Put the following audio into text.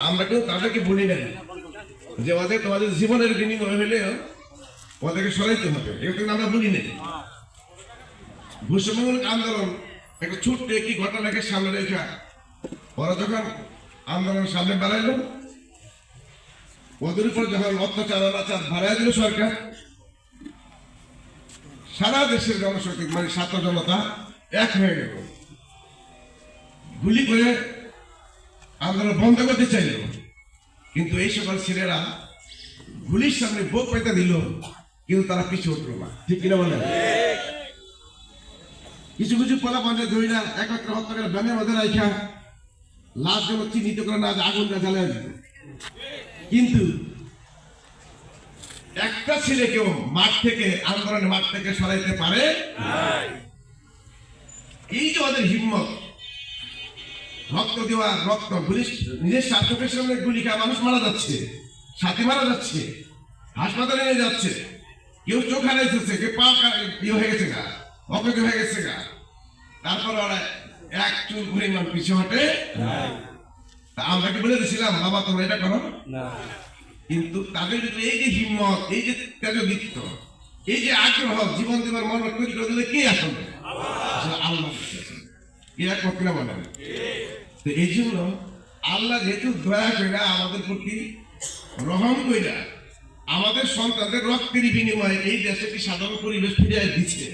আমরা কেউ তাদেরকে বলি নাই যে ওদের তোমাদের জীবনের বিনিময় হলে ওদেরকে সরাইতে হবে, এটা কিন্তু আমরা বলি নাই। বৈষম্যমূলক আন্দোলন একটা ছোট্ট একটি ঘটনাকে সামনে রেখা ওরা যখন আন্দোলনের সামনে বাড়াইল, ওদের উপর যখন অত্যাচার অনাচার বাড়াই দিল সরকার, সারা দেশের জনশক্তি মানে ছাত্র জনতা এক হয়ে গেল, গুলি করে আন্দোলন বন্ধ করতে চাইল। কিন্তু এই সকল ছেলেরা গুলির সামনে বুক পেতে দিল, কিন্তু তারা পিছু উঠল না। ঠিক কিনা বলেন? কিছু কিছু পোলাপানকে ধরি না একত্র হত্যা করে ব্যানের মধ্যে রাখা লাশ যেন চিহ্নিত করে না আগুনটা জ্বালিয়ে দিত। কিন্তু একটা ছেলেকেও মাঠ থেকে আন্দোলনের মাঠ থেকে সরাইতে পারে। এই যে ওদের হিম্মত, রক্ত দেওয়া, রক্ত গুলি, নিজের স্বার্থের সামনে গুলি খাওয়া মানুষ মারা যাচ্ছে, সাথে মারা যাচ্ছে, হাসপাতালে নিয়ে যাচ্ছে, কেউ চোখ হারাইতেছে, কেউ পা ইয়ে হয়ে গেছে গা, অকেজ হয়ে গেছে গা, তারপর ওরা এক চুল পরিমাণ পিছু হটে। আমরা কি বলে দিয়েছিলাম বাবা তোমরা এটা করো? কিন্তু তাদের ভিতরে এই যে হিম্মত, এই যে তেজদীপ্ত, এই যে আগ্রহ, জীবন দেবার মন তৈরি করে দিলে কে আসলে? আল্লাহ। এরা করতে না বলেন? তো এই জন্য আল্লাহ যেহেতু দয়া করে আমাদের প্রতি রহম কইরা আমাদের সন্তানদের রক্তের বিনিময়ে এই দেশে একটি সাধারণ পরিবেশ ফিরিয়ে দিচ্ছে।